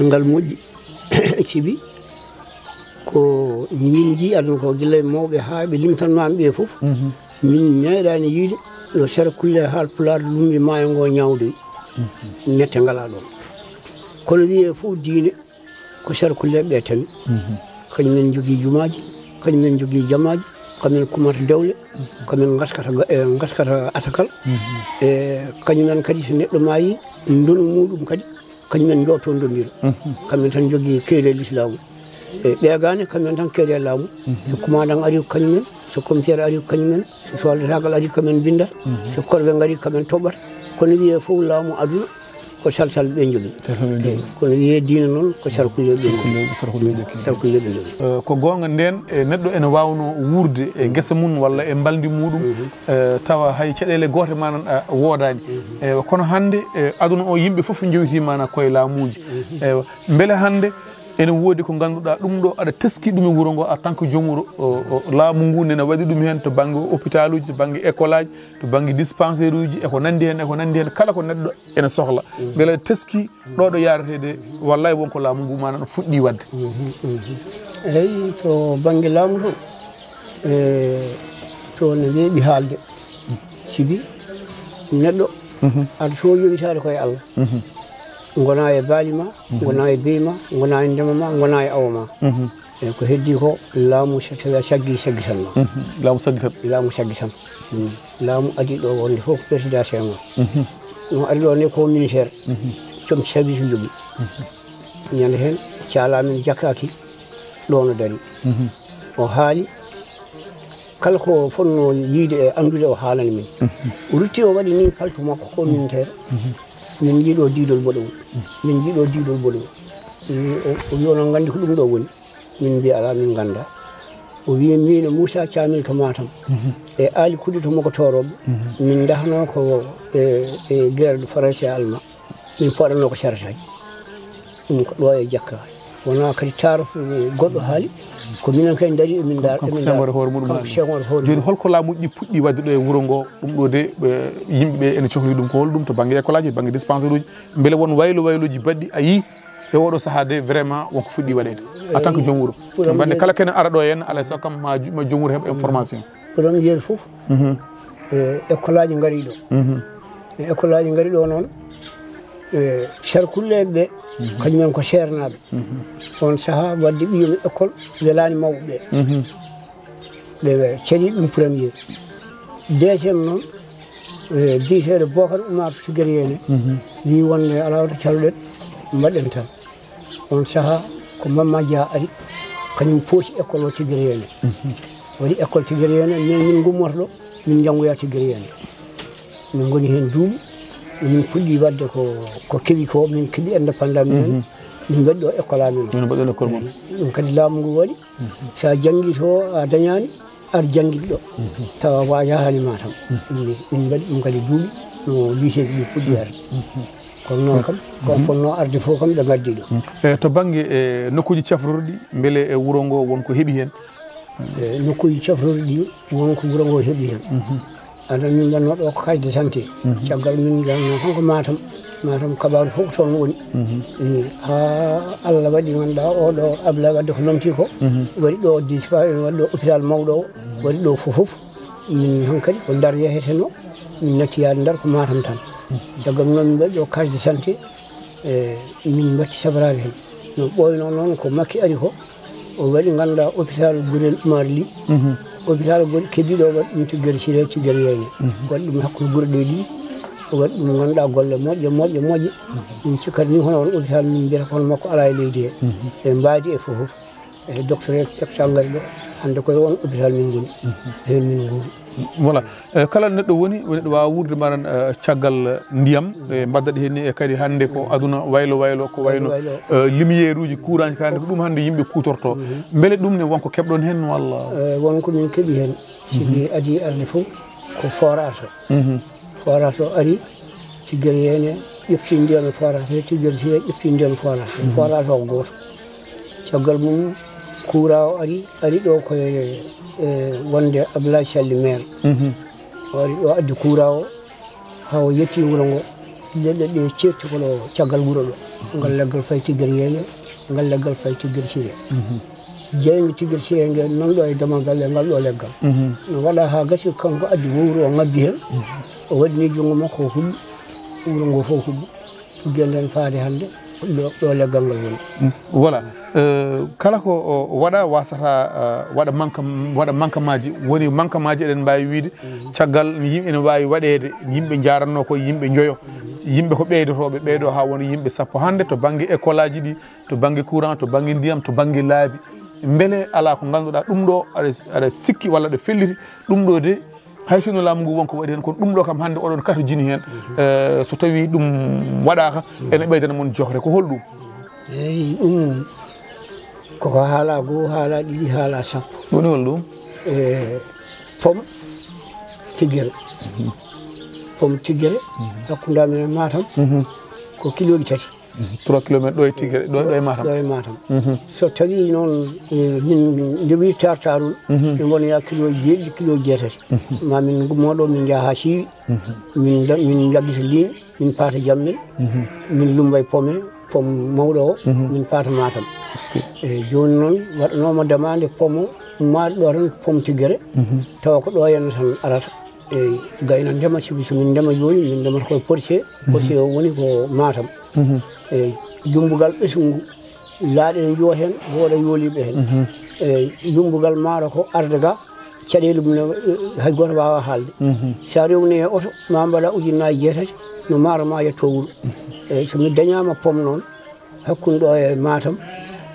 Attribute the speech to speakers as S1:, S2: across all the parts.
S1: ngal moƴƴi sibi ko min ji adon ko gilla mawɓe ha ɓe limtanmami ɓe fof min meeɗani yiide no sara kulle haal pulaar lumbi maayo ngo ñawdoy nette ngala ɗon kono wiye fof diine ko sara kulle ɓe tami kañumen jogui jumaji kañumen jogui jamaji kañumen kumata dawle kañumen gaskata asakal e kañumen kadi so neɗɗo maayi ndonu muɗum kadi kañumen jotto ndondira kañumen tan jogui keede l'islamu e ɓeegane kañumen tan keede laamu so commandant ari kañumen so commissaire ari kañumen so soldatagal ari kamen bindata so korɓe gari kamen toɓɓata kono wiye fof laamu aduna ko salsal ɓe jogui kono wiye diina noon ko sarkulle ɓe ɓe jogui
S2: ko gonga nden neɗɗo ene wawno wurde e guesa mum walla e baldi muɗum tawa hay caɗele gote manan wodani kono hande aduna o yimɓe foof jowiti mana koye laamuji beele hande ene woodi ko ganduɗa ɗum ɗo aɗa teski ɗum e wuuro ngo en tant que joom wuuro laamu ngu nene waɗi ɗum hen to banggue hôpital uji to banggue école aji to banggue dispensaire uji eko nandi hen kala ko neɗɗo ene sohla beele aɗa teski ɗo ɗo yaretede wallay wonko laamu ngu mana ɗo fuɗɗi wadde
S1: eyyi to banggue laamu to ne weeɓi haalde sibi neɗɗo aɗa so yowitade koye Allah gona e baalima gona e beyma gona e ndema ma gona e awa ma e ko heddi ko laamu so tawi a saggi tanma
S2: laamu saggi tan
S1: laamu saggi tan laamu adi ɗo wonde fof ko président Senghor no ari ɗo ne ko ministére com service jogui ñande hen calamen jakkaki ɗo no dari o haali kala ko fonno yiide e andude o haalani min o rutti o waɗi ni paltu makko ko ministére min jiiɗo diidol boɗowol min jiiɗo diidol boɗowol o wi onon gandi ko ɗum ɗo woni min mbiya ala min ganda o wi min Moussa Thiamil to Matam e Ali Kouɗi to Mokotoroɓe min dahno ko e guerre de français et allemand min poɗanno ko charge aji ɗum ko ɗo e jakka wona kadi taarofo goɗɗo haali ko minen kadi daari emin
S2: Senghor hoore muɗum joni holko laamuji puɗɗi wadde ɗo e wuuro ngo ɗum ɗo de yimɓeɓe ene cohli ɗum ko holɗum to banggue école aji banggue dispensaire uji beele won wayloji baɗɗi a yi e oɗo saaha de vraiment wonko fuɗɗi waɗede en tant que joom wuuro to bande kala kene ara ɗo henna alay sago kam ma joom wuuro heeɓa information
S1: premiére foof école aji gaari ɗo école aji gaari ɗo noon sarkulleɓe ɓe kañumen ko sernaɓe on saaha wadde ɓiyomi école welani mawɓe ɓe caɗi ɗum premiére deuxiéme noon biyeteɗo Bocar Oumar Tigari ene wi wonde ala wato calɗen mbaɗen tan on saaha ko Mamma Dia ari kañum poosi école o Tigari ene waɗi école Tigari ene min gummoto ɗo min janggoya Tigari ene min goni hen duuɓi min puɗɗi wadde ko keeɓi ko min keeɓi indépendant minen min mbaɗi ɗo école amen
S2: mbaɗɗon école moom
S1: ɗum kadi laamu ngu waɗi sa janggui to a dañani aɗa jangguiɗ ɗo tawa wa yahani Matam min mbaɗi ɗum kadi duuɓi no lycée ɗi puɗɗi arde kono noon kam kon fonno arde fof kam ɓe gaddi ɗo
S2: to banggue nokkuji cafrorɗi beele e wuuro ngo wonko heeɓi hen
S1: nokkuji cafrorɗi ɗi wonko wuuro ngo heeɓi hen aɗa min ɗanno ɗo ko carte de santé caggal min ɗanno kanko Matam kabaru fof toon woni ha Allah waɗi ganduɗa oɗo Abdoulaye Wade ko lomti ko waɗi ɗo dispensaire waɗi ɗo hôpital mawɗo o waɗi ɗo fof min hankkadi ko Ndar yeheteno min nattiyade Ndar ko Matam tan caggal noon min waɗi ɗo carte de santé min batti sabarade hen no ɓoyno noon ko Macky ari ko o waɗi ganduɗa hôpital Gurel Oumar Ly hôpital keddiɗo waɗi ɗum Tigari Siré Tigari Yayne waɗi ɗum hakkude guure ɗe ɗi o waɗi ɗum ganduɗa golle moƴƴe min cikkata ni hono on hôpital min mbiyata kono makko ala e leydi he e mbaadi e fof e docteur ƴefta ngari ɗo hande koye on hôpital min goni hen min guuri
S2: voilà kala neɗɗo woni neɗɗo wawa wurde manan caggal ndiyam mbaddaɗi hen ni e kadi hande ko aduna waylo ko wayno lumiére uji courant ji kande ko ɗum hande yimɓe kutorto beele ɗum ne wonko keɓɗon hen walla
S1: wonko min keeɓi hen sibi adi arde fof ko forage forage o ari Tigari ene ƴefti ndiyam e forage he Tigari Siré ƴefti ndiyam e forage o goto caggal mum courant o ari ɗo koye wonde Abdoulaye Sall maire o ari ɗo addi courant o haw yetti wuro ngo leɗɗe ɗe certi kono caggal wuro ɗo ngal leggal fay tigger yene ngal leggal fay tigger sire jeymi tigger sire nge non ɗo e damal galle ngal ɗo leggal no waɗa ha gasi kanko addi wowru o ngabbi hen o waɗini jungo makko o huɓɓi wuro ngo fof huɓɓi tuggenden faade hannde ɗo leggal ngal woni
S2: voilà kala ko waɗa wasata waɗa manquemaji woni manquemaji eɗen mbawi wiide caggal yimɓe ne mbawi waɗede yimɓe jaranno ko yimɓe joyo yimɓe ko ɓeydotoɓe ɓeydo ha woni yimɓe sappo hande to banggue école aji ɗi to banggue courant to banggue ndiyam to banggue laabi beele ala ko ganduɗa ɗum ɗo aɗa sikki walla ɗo felliti ɗum ɗo de hay sino laamu ngu wonko waɗi hen kono ɗum ɗo kam hande oɗon kato jini hen so tawi ɗum waɗaka ene ɓeydana moon johre ko holɗum
S1: eyyi ɗum koko haala goho haala ɗiɗi haala sappo
S2: woni hol ɗum
S1: pom tiggere pom tiggere hakkude amen e Matam ko kiloji 3
S2: 3 kilométre ɗo e tiggere ɗo e Matam
S1: ɗo e Matam so tawi noon min ndewi tartarol mi wonaya kiloji jeeɗiɗi kiloji jeetati ma min gummoɗo min jaaha ha siiwi min jaggita ligne min paata Jammel min lumbay pome pom mawɗo o min paata Matam eyyi joni noon waɗanoma demande pomo maɗo ɗo tan pom tiggere tawa ko ɗo henna tan arata eyyi gayna ndema sibi somin ndema joni min ndemata koye Portier Portier o woni ko Matam eyyi lumbugal ɓesgu laaɗe ne yo hen wooɗa yooliɓe hen eyyi lumbugal maaro ko arde ga caɗele mum hay goto wawa haalde sa rewni e oto ma mbaɗa ujunnaji 6 no maaro ma yetto wuuro eyyi somi dañama pom noon hakkude ɗo e Matam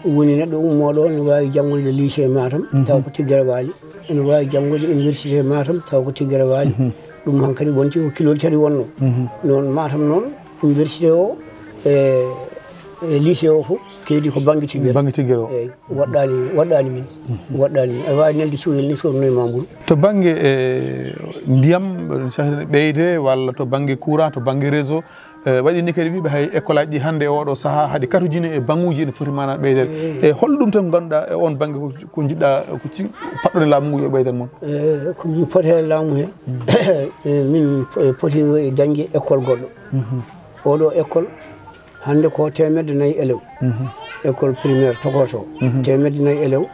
S1: woni neɗɗo ummoɗo ne wawi janggoyde lycée Matam taw ko tiggere waali ene wawi janggoyde université Matam taw ko tiggere waali ɗum hankkadi wonti ko kiloji 3 wonno noon Matam noon université o e lycée o fof keedi ko banggue tiggere o eyyi waɗɗani min aɗa wawi nelde cuuyel ni sornoye ma mburu
S2: to banggue ndiyam sahne ɓeyde walla to banggue courant to banggue réseau waɗini kadi wiɓe hay école aji ɗi hande e oɗo saaha haade katojini e banguji ene foti mana ɓeydede e holɗum tan ganduɗa e on banggue ko jiɗɗa ko paɗɗone laamu ngu yo ɓeydan moon
S1: komin poti e laamu he min poti dañde école goɗɗo oɗo école hande ko 4 élèves école primaire togoto 4 élèves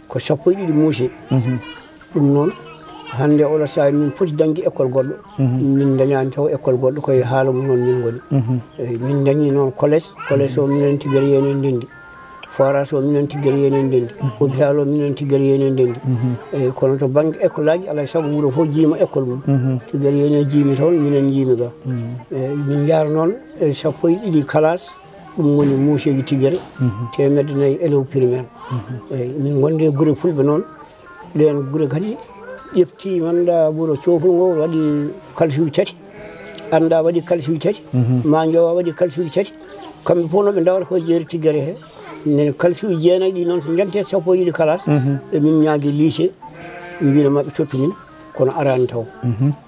S1: ko 12 muusé ɗum noon hande oɗo saha min poti dañde école goɗɗo min dañani taw école goɗɗo koye haala mum noon min goni eyyi min dañi noon collège o minen tiggere yene ndendi forage o minen tiggere yene ndendi hôpital o minen tiggere yene ndendi eyyi kono to banggue école aji alay saago wuuro fof jiima école mum tiggere yene jiimi toon minen jiimi ga eyyi min jara noon e 12 classe ɗum woni muuseji tiggere 4 élèves primaire eyyi min gonde guure fulɓe noon ɗen guure kadi ƴefti manda ɓuuro coful ngo waɗi kalsuji 3 anda waɗi kalsuji 3 ma jowa waɗi kalsuji 3 kamɓe fof noɓe dawata ko jeeri tiggere he nene kalsuji 9 ɗi noon so jante 12 classe e min ñaagui lycée mbino mabɓe tottu min kono arani taw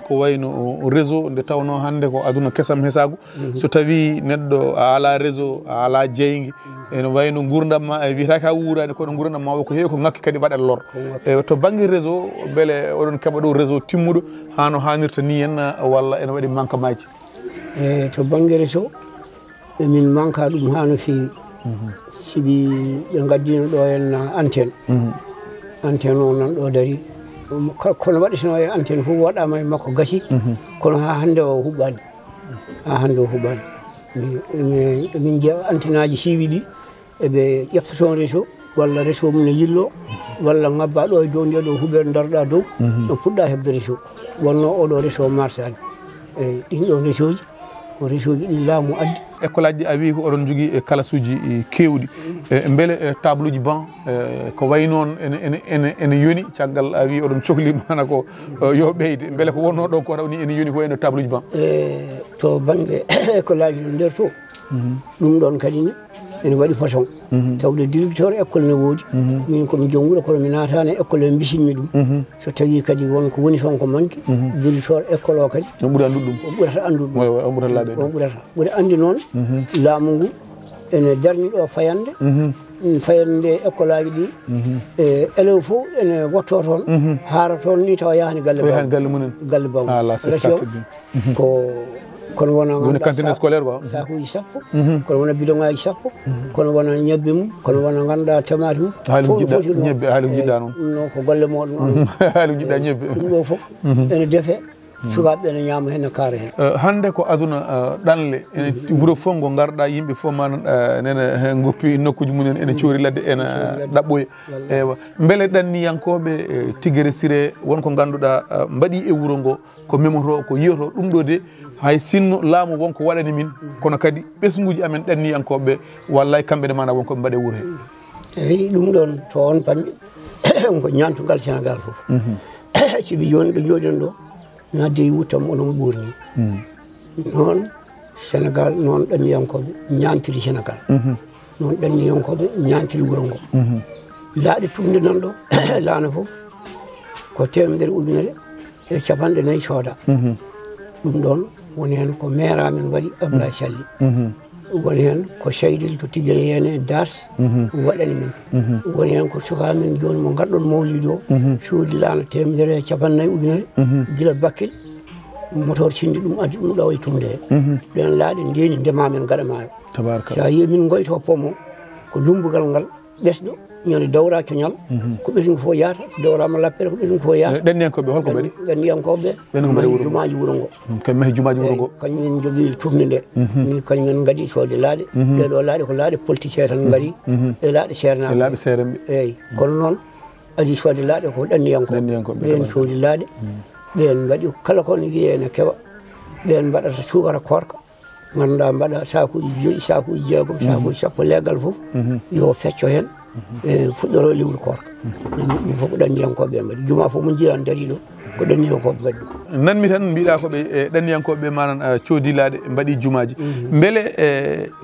S2: ko wayno réseau nde tawno hande ko aduna kesam hesagu so tawi neɗɗo a ala réseau a ala jeeygui ene wayno gurdam ma wiyata ka wuurani kono gurdam ma ko heewi ko ngakki kadi waɗat lor to banggue réseau beele oɗon keɓa ɗo réseau timmuɗo hano hannirta ni henna walla ene waɗi manquement ji
S1: to banggue réseau min manqua ɗum ha no fewi sibi ɓe gaddino ɗo henna antenne o nan ɗo dari kono waɗitino e antenne fof waɗama e makko gasi kono ha hande o huɓɓani min jeeya antenne aji siiwi ɗi eɓe ƴeftoton réseau walla réseau mum ne yillo walla ngabba ɗo e dow nde ɗo huuɓere daroɗa dow ɗo puɗɗa hebde réseau wonno oɗo réseau marchani eyyi ɗin ɗon réseau ji ko réseau ji ɗi laamu addi
S2: école aji a wi ko oɗon jogui e classe uji kewɗi beele table uji ban ko way noon ene yoni caggal a wi oɗon cohli mana ko yo ɓeyde beele ko wonno ɗon ko rawni ene yoni ko wayno table uji ban
S1: to banggue école aji ɗo nder to ɗum ɗon kadi ni ene waɗi façon tawde directeur école ne woodi min komi joom wuuro kono mi natani école e bisinmi ɗum so tawi kadi wonko woni toon ko manque directeur école o kadi
S2: on ɓuuri andude ɗum
S1: o ɓurata andude ɗum
S2: on ɓurata laaɓede
S1: on ɓurata ɓuri andi noon laamu ngu ene darni ɗo fayande fayande école aji ɗi élève fof ene wotto toon haara toon ni tawa yahani galle
S2: munen
S1: galle bam ko kono wona
S2: woni cantine scolaire ba
S1: sakuji sappo kono wona bidon ngaji sappo kono wona ñebbe mum kono wona ganduɗa tomate mum
S2: haalum ñebbe haalum jiɗɗa noon
S1: non ko golle moɗon on
S2: haalum jiɗɗa ñebbe
S1: ɗum ɗo fof ene defe sukaɓe ene ñama hen kaara hen
S2: hande ko aduna ɗanle ene wuuro fof ngo garɗa yimɓe fof manan nene goppi nokkuji mumen ene coori ladde ene ɗaɓɓoya ewa beele ɗanniyankoɓe Tigere Siré wonko ganduɗa mbaɗi e wuuro ngo ko memoto ko yiyoto ɗum ɗo de hay sinno laamu wonko waɗani min kono kadi ɓesguji amen ɗanniyankoɓe wallay kamɓe mana wonko ɓe mbaɗe wuuro he
S1: eyi ɗum ɗon to on panɓe ko ñantugal Sénégal fof sibi joni ɗo jooɗen ɗo mi hadde e wuttam onon ɓurni noon Sénégal noon ɗanniyankoɓe ñantiri Sénégal noon ɗanniyankoɓe ñantiri wuuro ngo laaɗe tumde nan ɗo laana fof ko 100 ujunere e capanɗe 4 sooda ɗum ɗon woni hen ko maire amen waɗi Abdoulaye Sall woni hen ko Seydil to Tigere hene das waɗani men woni hen ko suka men joni mo garɗon mawlidi o soodi laana 150 ujunere gila Bakel motor cindi ɗum addi ɗum ɗo e tumde he ɗen laaɗe ndeni ndemamen gaɗa maayo sa yi min goyto pommo ko lumbugal ngal ɓesɗo ñande dawra coñal ko ɓesgu fof yaata dawrama lappere ko ɓesgu fof yaata
S2: ɗanniyankoɓe holko mbaɗi
S1: ɗanniyankoɓe mahi jumaji wuuro ngo
S2: kañum mahi jumaji wuuro ngo
S1: kañumen jogui tourne nde min kañumen gaɗi soode laaɗe ɗeɗo laaɗe ko laaɗe politicien tan gaari e laaɗe seernaɓe
S2: laaɓe seeremɓe
S1: eyyi kono noon adi soode laaɗe ko ɗanniyankoɓe ɓen soodi laaɗe ɓen mbaɗi kala kono wiye ne keɓa ɓen mbaɗata sukara korka ganduɗa mbaɗa sakuji 5 sakuji 6 sakuji 10 leggal foof yo fecco hen fuɗɗoro lewru korka ɗum fof ko ɗanniyankoɓe mbaɗi juma fof mo jiiran daariɗo ko ɗanniyankoɓe mbaɗi ɗum
S2: nanmi tan mbiɗa koɓe ɗanniyankoɓe manan coodilaɗe mbaɗi jumaji beele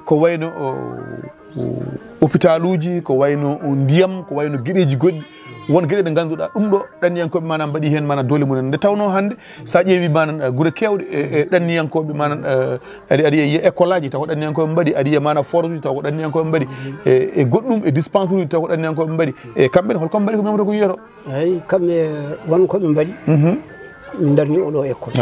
S2: ko wayno hôpital uji ko wayno ndiyam ko wayno gueɗeji goɗɗi won gueɗe ɗe ganduɗa ɗum ɗo ɗanniyankoɓe manan mbaɗi hen mana doole mumen nde tawno hande sa ƴeewi manan guure kewɗe e ɗanniyankoɓe manan aɗa yiya école aji taw ko ɗanniyankoɓe mbaɗi aɗa yiya mana forage uji taw ko ɗanniyankoɓe mbaɗi e goɗɗum e dispensaire uji taw ko ɗanniyankoɓe mbaɗi e kamɓene holkoɓe mbaɗi ko memoto ko yiyoto
S1: eyyi kamɓe wonkoɓe mbaɗi min darni oɗo école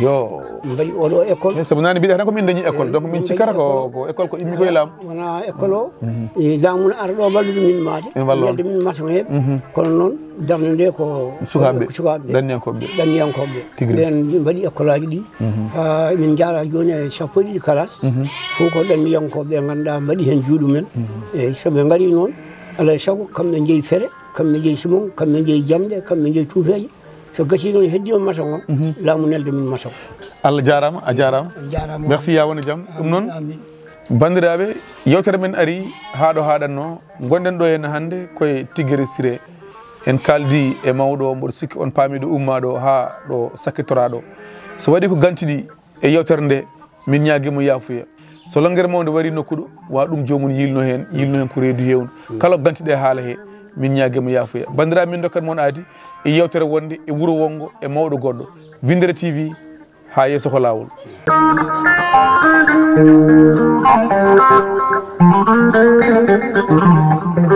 S2: yo
S1: mbaɗi oɗo école
S2: saabu nane mbiɗa tan ko min dañi école donc min cikkata ko école ko immi koye laamu
S1: wona école o laamu ne ara ɗo wallude min maade wallude min matan heeɓe kono noon darde nde ko sukaɓe ɗanniyankoɓe ɓen mbaɗi école aji ɗi ha min jaara joni e 12 classe fof ko ɗanniyankoɓe ganduɗa mbaɗi hen juuɗu men eyyi soɓe gaari noon alay saago kamɓe jeeyi feere kamɓe jeeyi simon kamɓe jeeyi jamɗe kamɓe jeeyi tuufeje so gasi noon heddima matan o laamu nelde min matan
S2: Allah jarama a jarama merci ya wona jaam ɗum noon bandiraɓe yewtere men ari haɗo haɗanno gonɗen ɗo henna hande koye Tigere Siré en kaldi e mawɗo mboɗo sikki on paamiɗo ummaɗo ha ɗo sakkitoraɗo so waɗi ko gantiɗi e yewtere nde min ñaguimo yafuya so longguere mawde wari nokkuɗo wa ɗum jomum yilno hen ko reedu hewnu kala ko gantiɗe haala he min ñaguimo yafuya bandiraɓe min dokkat moon aadi e yewtere wonde e wuuro wongo e mawɗo goɗɗo Windere TV ha yeeso ko lawol